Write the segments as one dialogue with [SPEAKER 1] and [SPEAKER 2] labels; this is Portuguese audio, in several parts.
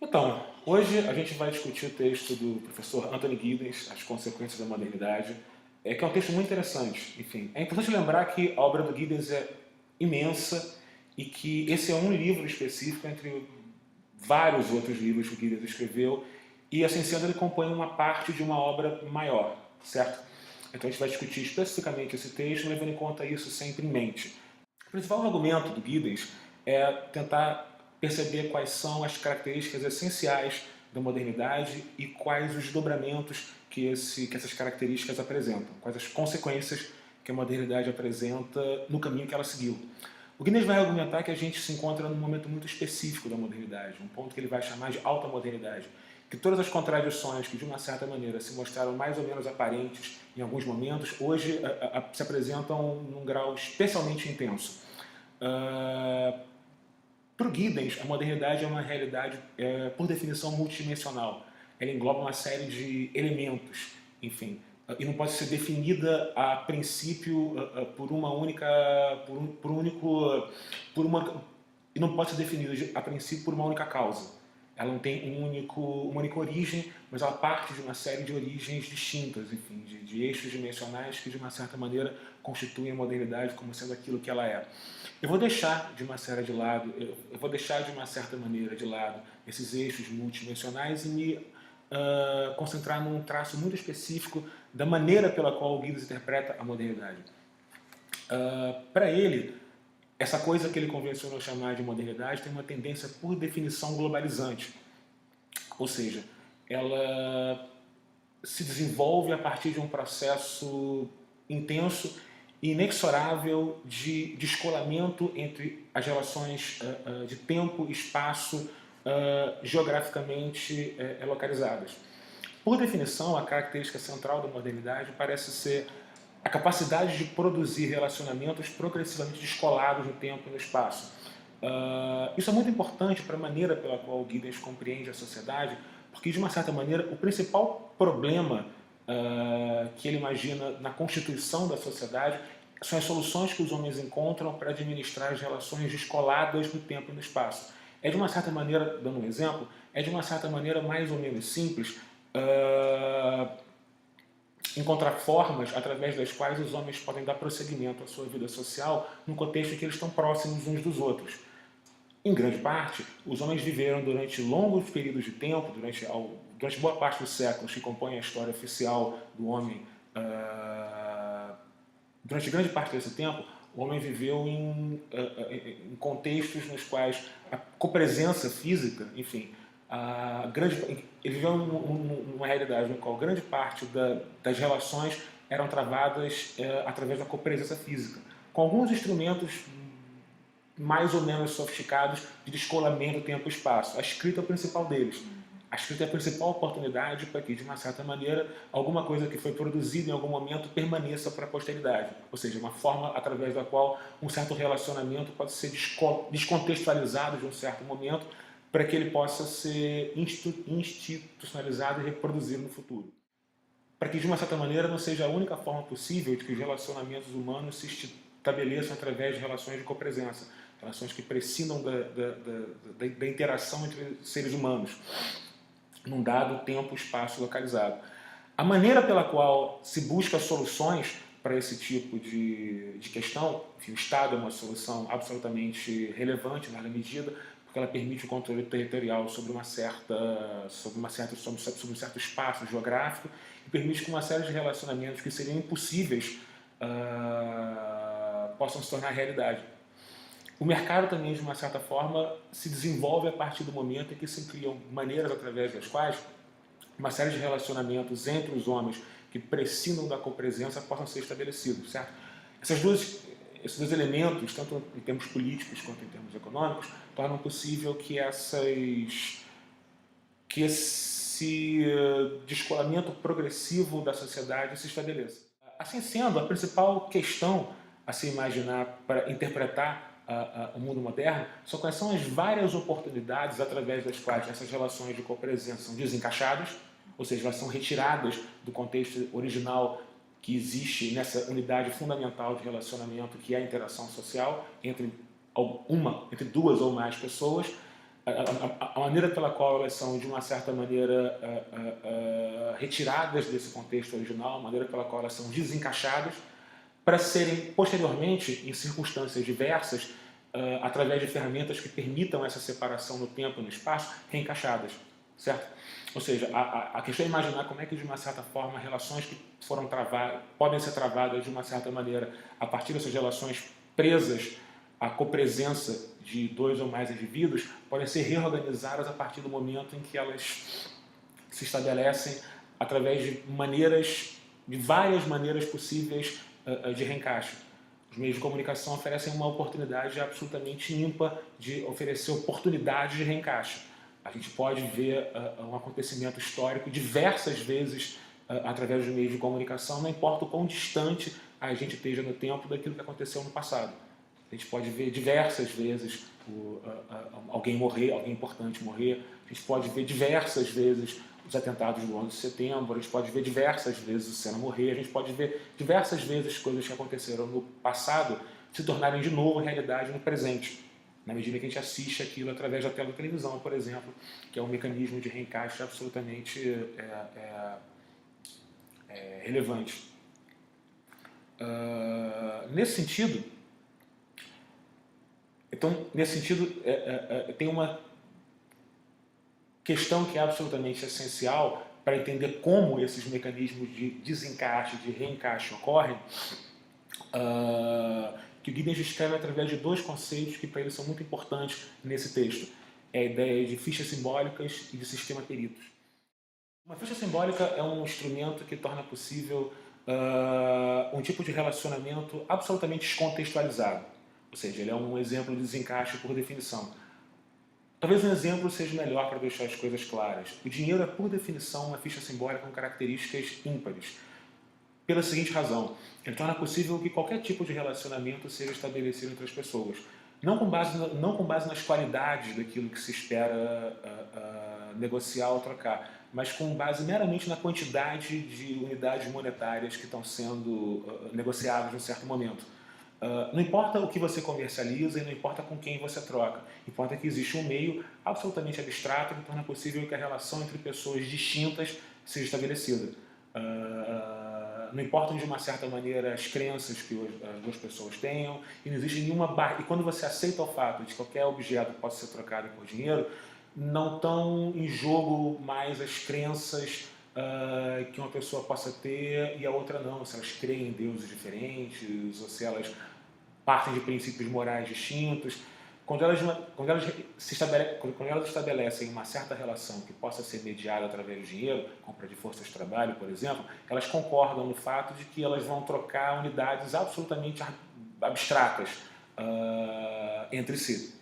[SPEAKER 1] Então, hoje a gente vai discutir o texto do professor Anthony Giddens, As Consequências da Modernidade, que é um texto muito interessante. Enfim, é importante lembrar que a obra do Giddens é imensa e que esse é um livro específico entre vários outros livros que o Giddens escreveu e, assim sendo, ele compõe uma parte de uma obra maior, certo? Então a gente vai discutir especificamente esse texto, levando em conta isso sempre em mente. O principal argumento do Giddens é tentar perceber quais são as características essenciais da modernidade e quais os dobramentos que essas características apresentam, quais as consequências que a modernidade apresenta no caminho que ela seguiu. O Giddens vai argumentar que a gente se encontra num momento muito específico da modernidade, um ponto que ele vai chamar de alta modernidade, que todas as contradições que de uma certa maneira se mostraram mais ou menos aparentes em alguns momentos, hoje se apresentam num grau especialmente intenso. Para o Giddens, a modernidade é uma realidade, por definição, multidimensional. Ela engloba uma série de elementos, enfim, e não pode ser definida a princípio por uma única, por um único, por uma, e não pode ser definida a princípio por uma única causa. Ela não tem uma única origem, mas ela parte de uma série de origens distintas, enfim, de eixos dimensionais que, de uma certa maneira, constituem a modernidade como sendo aquilo que ela é. Eu vou deixar de uma série de lado, eu vou deixar de uma certa maneira de lado esses eixos multidimensionais e me concentrar num traço muito específico da maneira pela qual o Giddens interpreta a modernidade. Para ele, essa coisa que ele convencionou chamar de modernidade tem uma tendência, por definição, globalizante. Ou seja, ela se desenvolve a partir de um processo intenso e inexorável de descolamento entre as relações de tempo e espaço geograficamente localizadas. Por definição, a característica central da modernidade parece ser a capacidade de produzir relacionamentos progressivamente descolados no tempo e no espaço. Isso é muito importante para a maneira pela qual o Giddens compreende a sociedade, porque, de uma certa maneira, o principal problema que ele imagina na constituição da sociedade são as soluções que os homens encontram para administrar as relações descoladas no tempo e no espaço. É, de uma certa maneira, dando um exemplo, é de uma certa maneira mais ou menos simples encontrar formas através das quais os homens podem dar prosseguimento à sua vida social no contexto em que eles estão próximos uns dos outros. Em grande parte, os homens viveram durante longos períodos de tempo, durante boa parte dos séculos que compõem a história oficial do homem, durante grande parte desse tempo, o homem viveu em contextos nos quais a copresença física, enfim, ele viveu numa realidade na qual grande parte das relações eram travadas através da copresença física, com alguns instrumentos mais ou menos sofisticados de descolamento tempo e espaço. A escrita é o principal deles. A escrita é a principal oportunidade para que, de uma certa maneira, alguma coisa que foi produzida em algum momento permaneça para a posteridade. Ou seja, uma forma através da qual um certo relacionamento pode ser descontextualizado de um certo momento para que ele possa ser institucionalizado e reproduzido no futuro. Para que, de uma certa maneira, não seja a única forma possível de que os relacionamentos humanos se estabeleçam através de relações de copresença, relações que prescindam da interação entre seres humanos, num dado tempo, espaço localizado. A maneira pela qual se busca soluções para esse tipo de questão, enfim, o Estado é uma solução absolutamente relevante, na medida, porque ela permite o controle territorial sobre um certo espaço geográfico e permite que uma série de relacionamentos que seriam impossíveis possam se tornar realidade. O mercado também, de uma certa forma, se desenvolve a partir do momento em que se criam maneiras através das quais uma série de relacionamentos entre os homens que prescindam da copresença possam ser estabelecidos, certo? Esses dois elementos, tanto em termos políticos quanto em termos econômicos, tornam possível que esse descolamento progressivo da sociedade se estabeleça. Assim sendo, a principal questão a se imaginar para interpretar o mundo moderno são quais são as várias oportunidades através das quais essas relações de copresença são desencaixadas, ou seja, elas são retiradas do contexto original que existe nessa unidade fundamental de relacionamento que é a interação social entre duas ou mais pessoas, a maneira pela qual elas são, de uma certa maneira, retiradas desse contexto original, a maneira pela qual elas são desencaixadas, para serem, posteriormente, em circunstâncias diversas, através de ferramentas que permitam essa separação no tempo e no espaço, reencaixadas, certo? Ou seja, a questão é imaginar como é que, de uma certa forma, relações que foram travadas, podem ser travadas de uma certa maneira, a partir dessas relações presas à copresença de dois ou mais indivíduos, podem ser reorganizadas a partir do momento em que elas se estabelecem através de várias maneiras possíveis de reencaixe. Os meios de comunicação oferecem uma oportunidade absolutamente ímpar de oferecer oportunidades de reencaixe. A gente pode ver um acontecimento histórico diversas vezes através dos meios de comunicação, não importa o quão distante a gente esteja no tempo daquilo que aconteceu no passado. A gente pode ver diversas vezes alguém morrer, alguém importante morrer. A gente pode ver diversas vezes os atentados do 11 de setembro. A gente pode ver diversas vezes o Senna morrer. A gente pode ver diversas vezes coisas que aconteceram no passado se tornarem de novo realidade no presente, na medida que a gente assiste aquilo através da tela da televisão, por exemplo, que é um mecanismo de reencaixe absolutamente relevante. Nesse sentido, tem uma questão que é absolutamente essencial para entender como esses mecanismos de desencaixe, de reencaixe ocorrem, que o Giddens descreve através de dois conceitos que para ele são muito importantes nesse texto. É a ideia de fichas simbólicas e de sistema peritos. Uma ficha simbólica é um instrumento que torna possível um tipo de relacionamento absolutamente descontextualizado. Ou seja, ele é um exemplo de desencaixe por definição. Talvez um exemplo seja melhor para deixar as coisas claras. O dinheiro é, por definição, uma ficha simbólica com características ímpares. Pela seguinte razão: ele torna possível que qualquer tipo de relacionamento seja estabelecido entre as pessoas. Não com base nas qualidades daquilo que se espera negociar ou trocar, mas com base meramente na quantidade de unidades monetárias que estão sendo negociadas em um certo momento. Não importa o que você comercializa e não importa com quem você troca. Importa que existe um meio absolutamente abstrato que torna possível que a relação entre pessoas distintas seja estabelecida. Não importam, de uma certa maneira, as crenças que as duas pessoas tenham, e não existe nenhuma barra. E quando você aceita o fato de que qualquer objeto possa ser trocado por dinheiro, não estão em jogo mais as crenças que uma pessoa possa ter e a outra não, se elas creem em deuses diferentes, ou se elas partem de princípios morais distintos. Quando elas estabelecem uma certa relação que possa ser mediada através do dinheiro, compra de forças de trabalho, por exemplo, elas concordam no fato de que elas vão trocar unidades absolutamente abstratas entre si.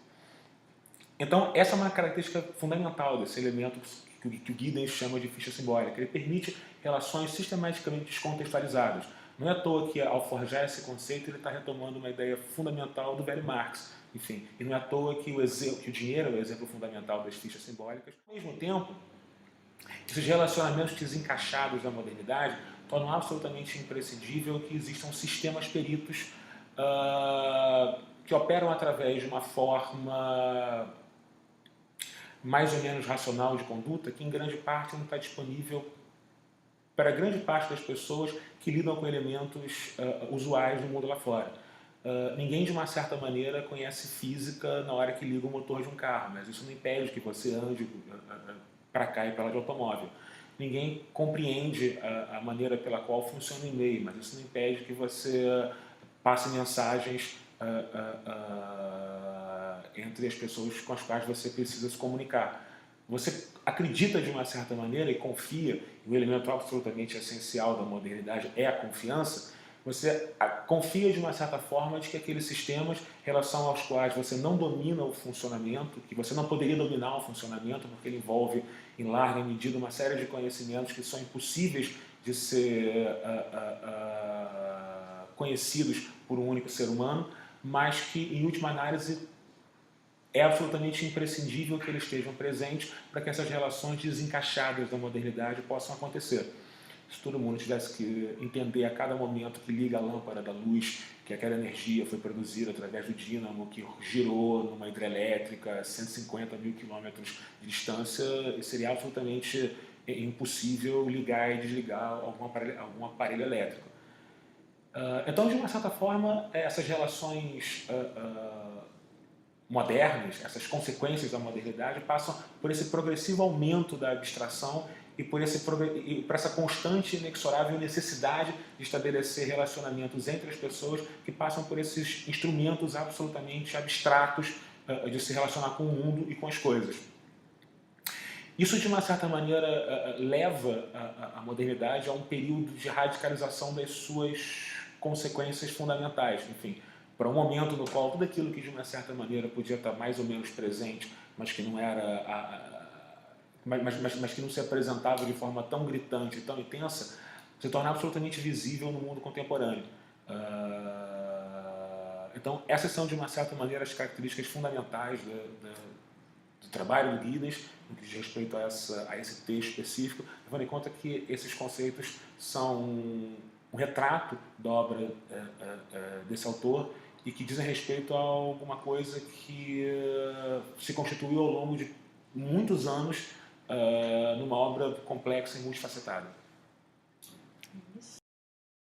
[SPEAKER 1] Então, essa é uma característica fundamental desse elemento que o Giddens chama de ficha simbólica. Ele permite relações sistematicamente descontextualizadas. Não é à toa que, ao forjar esse conceito, ele está retomando uma ideia fundamental do velho Marx. Enfim, e não é à toa que o dinheiro é o exemplo fundamental das fichas simbólicas. Ao mesmo tempo, esses relacionamentos desencaixados da modernidade tornam absolutamente imprescindível que existam sistemas peritos que operam através de uma forma mais ou menos racional de conduta, que em grande parte não está disponível para grande parte das pessoas que lidam com elementos usuais do mundo lá fora. Ninguém, de uma certa maneira, conhece física na hora que liga o motor de um carro, mas isso não impede que você ande para cá e para lá de automóvel. Ninguém compreende a maneira pela qual funciona o e-mail, mas isso não impede que você passe mensagens entre as pessoas com as quais você precisa se comunicar. Você acredita de uma certa maneira e confia, e o elemento absolutamente essencial da modernidade é a confiança. Você confia de uma certa forma de que aqueles sistemas, em relação aos quais você não domina o funcionamento, que você não poderia dominar o funcionamento, porque ele envolve, em larga medida, uma série de conhecimentos que são impossíveis de ser conhecidos por um único ser humano, mas que, em última análise, é absolutamente imprescindível que eles estejam presentes para que essas relações desencaixadas da modernidade possam acontecer. se todo mundo tivesse que entender a cada momento que liga a lâmpada da luz, que aquela energia foi produzida através do dínamo que girou numa hidrelétrica a 150 mil quilômetros de distância, seria absolutamente impossível ligar e desligar algum aparelho elétrico. Então, de uma certa forma, essas relações modernas, essas consequências da modernidade passam por esse progressivo aumento da abstração e por essa constante e inexorável necessidade de estabelecer relacionamentos entre as pessoas que passam por esses instrumentos absolutamente abstratos de se relacionar com o mundo e com as coisas. Isso, de uma certa maneira, leva a modernidade a um período de radicalização das suas consequências fundamentais. Enfim, para um momento no qual tudo aquilo que, de uma certa maneira, podia estar mais ou menos presente, mas que não era mas que não se apresentava de forma tão gritante e tão intensa, se torna absolutamente visível no mundo contemporâneo. Então, essas são, de uma certa maneira, as características fundamentais do trabalho do Giddens, no que diz respeito a esse texto específico, levando em conta que esses conceitos são um retrato da obra desse autor e que dizem respeito a alguma coisa que se constituiu ao longo de muitos anos numa obra complexa e multifacetada.